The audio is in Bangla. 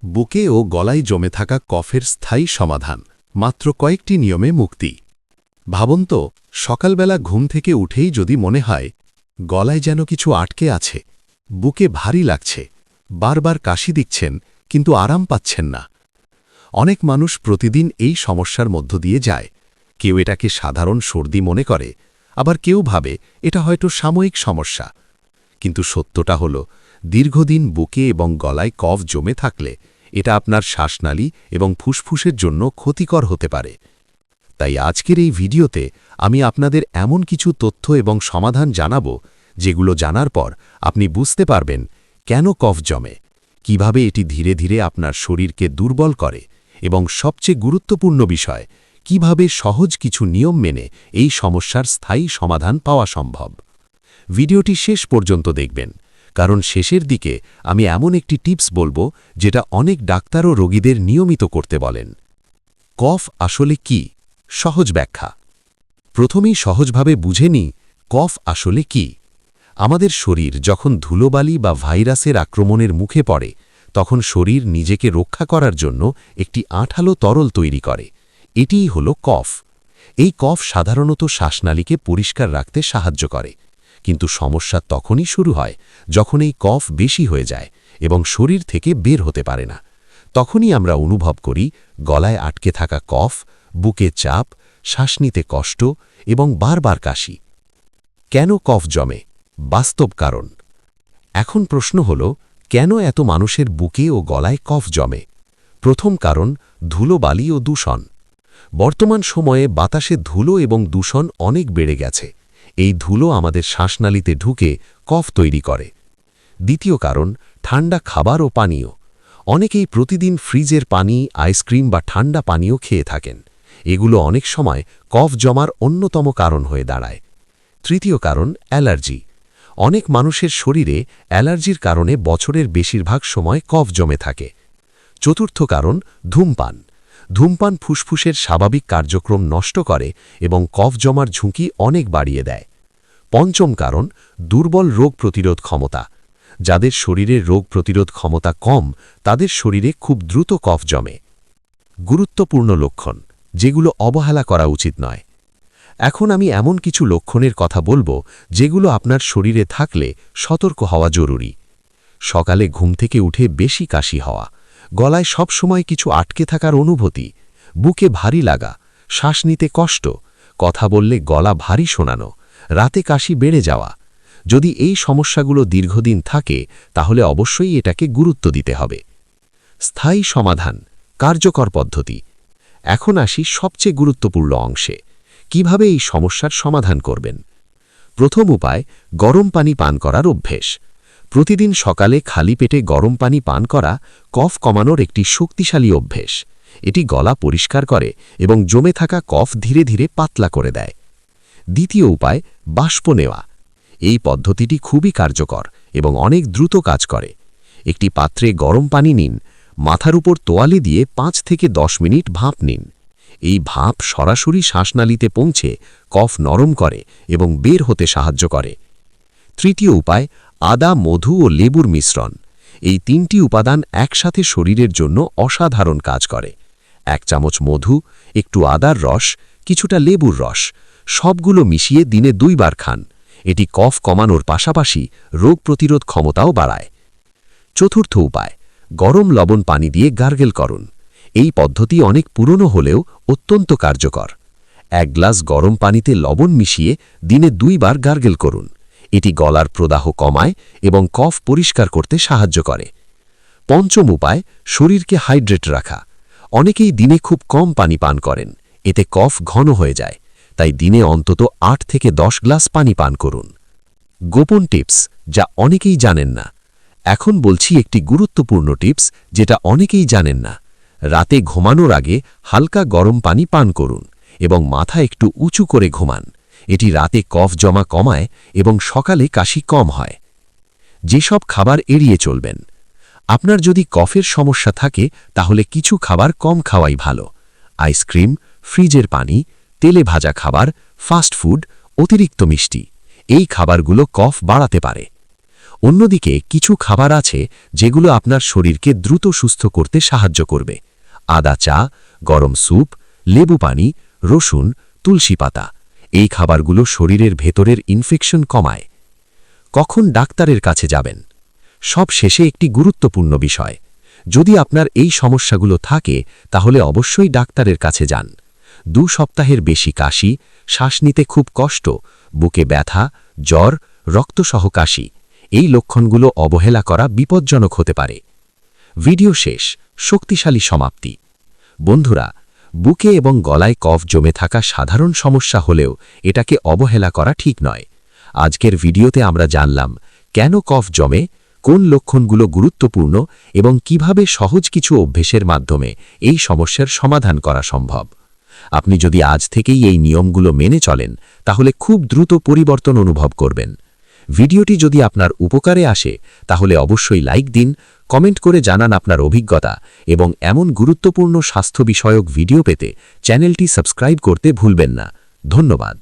বুকে ও গলায় জমে থাকা কফের স্থায়ী সমাধান মাত্র কয়েকটি নিয়মে মুক্তি। ভাবুন তো, সকালবেলা ঘুম থেকে উঠেই যদি মনে হয় গলায় যেন কিছু আটকে আছে, বুকে ভারী লাগছে, বারবার কাশি দিচ্ছেন কিন্তু আরাম পাচ্ছেন না। অনেক মানুষ প্রতিদিন এই সমস্যার মধ্য দিয়ে যায়। কেউ এটাকে সাধারণ সর্দি মনে করে, আবার কেউ ভাবে এটা হয়তো সাময়িক সমস্যা। কিন্তু সত্যটা হল, দীর্ঘদিন বুকে এবং গলায় কফ জমে থাকলে এটা আপনার শ্বাসনালী এবং ফুসফুসের জন্য ক্ষতিকর হতে পারে। তাই আজকের এই ভিডিওতে আমি আপনাদের এমন কিছু তথ্য এবং সমাধান জানাব, যেগুলো জানার পর আপনি বুঝতে পারবেন কেন কফ জমে, কিভাবে এটি ধীরে ধীরে আপনার শরীরকে দুর্বল করে, এবং সবচেয়ে গুরুত্বপূর্ণ বিষয়, কিভাবে সহজ কিছু নিয়ম মেনে এই সমস্যার স্থায়ী সমাধান পাওয়া সম্ভব। ভিডিওটি শেষ পর্যন্ত দেখবেন, কারণ শেষের দিকে আমি এমন একটি টিপস বলবো যেটা অনেক ডাক্তার ও রোগীদের নিয়মিত করতে বলেন। কফ আসলে কি? সহজ ব্যাখ্যা। প্রথমেই সহজভাবে বুঝে নিই কফ আসলে কি। আমাদের শরীর যখন ধুলোবালি বা ভাইরাসের আক্রমণের মুখে পড়ে, তখন শরীর নিজেকে রক্ষা করার জন্য একটি আঠালো তরল তৈরি করে। এটিই হল কফ। এই কফ সাধারণত শ্বাসনালীকে পরিষ্কার রাখতে সাহায্য করে। কিন্তু সমস্যা তখনই শুরু হয় যখন এই কফ বেশি হয়ে যায় এবং শরীর থেকে বের হতে পারে না। তখনই আমরা অনুভব করি গলায় আটকে থাকা কফ, বুকে চাপ, শ্বাস নিতে কষ্ট এবং বারবার কাশি। কেন কফ জমে? বাস্তব কারণ। এখন প্রশ্ন হল, কেন এত মানুষের বুকে ও গলায় কফ জমে? প্রথম কারণ, ধুলোবালি ও দূষণ। বর্তমান সময়ে বাতাসে ধুলো এবং দূষণ অনেক বেড়ে গেছে। এই ধুলো আমাদের শ্বাসনালীতে ঢুকে কফ তৈরি করে। দ্বিতীয় কারণ, ঠান্ডা খাবার ও পানীয়। অনেকেই প্রতিদিন ফ্রিজের পানি, আইসক্রিম বা ঠান্ডা পানীয় খেয়ে থাকেন। এগুলো অনেক সময় কফ জমার অন্যতম কারণ হয়ে দাঁড়ায়। তৃতীয় কারণ, অ্যালার্জি। অনেক মানুষের শরীরে অ্যালার্জির কারণে বছরের বেশিরভাগ সময় কফ জমে থাকে। চতুর্থ কারণ, ধূমপান। ধূমপান ফুসফুসের স্বাভাবিক কার্যক্রম নষ্ট করে এবং কফ জমার ঝুঁকি অনেক বাড়িয়ে দেয়। পঞ্চম কারণ, দুর্বল রোগ প্রতিরোধ ক্ষমতা। যাদের শরীরের রোগ প্রতিরোধ ক্ষমতা কম, তাদের শরীরে খুব দ্রুত কফ জমে। গুরুত্বপূর্ণ লক্ষণ, যেগুলো অবহেলা করা উচিত নয়। এখন আমি এমন কিছু লক্ষণের কথা বলবো যেগুলো আপনার শরীরে থাকলে সতর্ক হওয়া জরুরি। সকালে ঘুম থেকে উঠে বেশি কাশি হওয়া, গলায় সব সময় কিছু আটকে থাকার অনুভূতি, বুকে ভারী লাগা, শ্বাস নিতে কষ্ট, কথা বললে গলা ভারী শোনানো, রাতে কাশি বেড়ে যাওয়া। যদি এই সমস্যাগুলো দীর্ঘদিন থাকে, তাহলে অবশ্যই এটাকে গুরুত্ব দিতে হবে। স্থায়ী সমাধান, কার্যকর পদ্ধতি। এখন আসি সবচেয়ে গুরুত্বপূর্ণ অংশে, কিভাবে এই সমস্যার সমাধান করবেন। প্রথম উপায়, গরম পানি পান করার অভ্যেস। প্রতিদিন সকালে খালি পেটে গরম পানি পান করা কফ কমানোর একটি শক্তিশালী অভ্যেস। এটি গলা পরিষ্কার করে এবং জমে থাকা কফ ধীরে ধীরে পাতলা করে দেয়। দ্বিতীয় উপায়, বাষ্প নেওয়া। এই পদ্ধতিটি খুবই কার্যকর এবং অনেক দ্রুত কাজ করে। একটি পাত্রে গরম পানি নিন, মাথার উপর তোয়ালে দিয়ে 5 থেকে 10 মিনিট ভাঁপ নিন। এই ভাঁপ সরাসরি শ্বাসনালীতে পৌঁছে কফ নরম করে এবং বের হতে সাহায্য করে। তৃতীয় উপায়, আদা, মধু ও লেবুর মিশ্রণ। এই 3টি উপাদান একসাথে শরীরের জন্য অসাধারণ কাজ করে। 1 চামচ মধু, একটু আদার রস, কিছুটা লেবুর রস, সবগুলো মিশিয়ে দিনে 2 বার খান। এটি কফ কমানোর পাশাপাশি রোগ প্রতিরোধ ক্ষমতাও বাড়ায়। চতুর্থ উপায়, গরম লবণ পানি দিয়ে গার্গেল করুন। এই পদ্ধতি অনেক পুরনো হলেও অত্যন্ত কার্যকর। 1 গ্লাস গরম পানিতে লবণ মিশিয়ে দিনে 2 বার গার্গেল করুন। এটি গলার প্রদাহ কমায় এবং কফ পরিষ্কার করতে সাহায্য করে। পঞ্চম উপায়, শরীরকে হাইড্রেট রাখা। অনেকেই দিনে খুব কম পানি পান করেন, এতে কফ ঘন হয়ে যায়। তাই দিনে অন্তত 8 থেকে 10 গ্লাস পানি পান করুন। গোপন টিপস, যা অনেকেই জানেন না। এখন বলছি একটি গুরুত্বপূর্ণ টিপস যেটা অনেকেই জানেন না। রাতে ঘুমানোর আগে হালকা গরম পানি পান করুন এবং মাথা একটু উঁচু করে ঘুমান। এটি রাতে কফ জমা কমায় এবং সকালে কাশি কম হয়। যেসব খাবার এড়িয়ে চলবেন। আপনার যদি কফের সমস্যা থাকে, তাহলে কিছু খাবার কম খাওয়াই ভালো। আইসক্রিম, ফ্রিজের পানি, তেলে ভাজা খাবার, ফাস্ট ফুড, অতিরিক্ত মিষ্টি, এই খাবারগুলো কফ বাড়াতে পারে। অন্যদিকে কিছু খাবার আছে যেগুলো আপনার শরীরকে দ্রুত সুস্থ করতে সাহায্য করবে। আদা চা, গরম স্যুপ, লেবু পানি, রসুন, তুলসী পাতা এই খাবারগুলো শরীরের ভেতরের ইনফেকশন কমায়। কখন ডাক্তারের কাছে যাবেন? সব শেষে একটি গুরুত্বপূর্ণ বিষয়, যদি আপনার এই সমস্যাগুলো থাকে তাহলে অবশ্যই ডাক্তারের কাছে যান। 2 সপ্তাহের বেশি কাশি, শ্বাস নিতে খুব কষ্ট, বুকে ব্যথা, জ্বর, রক্তসহ কাশি এই লক্ষণগুলো অবহেলা করা বিপজ্জনক হতে পারে। ভিডিও শেষ, শক্তিশালী সমাপ্তি। বন্ধুরা, বুকে এবং গলায় কফ জমে থাকা সাধারণ সমস্যা হলেও এটাকে অবহেলা করা ঠিক নয়। আজকের ভিডিওতে আমরা জানলাম কেন কফ জমে, কোন লক্ষণগুলো গুরুত্বপূর্ণ এবং কিভাবে সহজ কিছু অভ্যেসের মাধ্যমে এই সমস্যার সমাধান করা সম্ভব। আপনি যদি আজ থেকেই এই নিয়মগুলো মেনে চলেন তাহলে খুব দ্রুত পরিবর্তন অনুভব করবেন। ভিডিওটি যদি আপনার উপকারে আসে তাহলে অবশ্যই লাইক দিন, কমেন্ট করে জানান আপনার অভিজ্ঞতা এবং এমন গুরুত্বপূর্ণ স্বাস্থ্য বিষয়ক ভিডিও পেতে চ্যানেলটি সাবস্ক্রাইব করতে ভুলবেন না। ধন্যবাদ।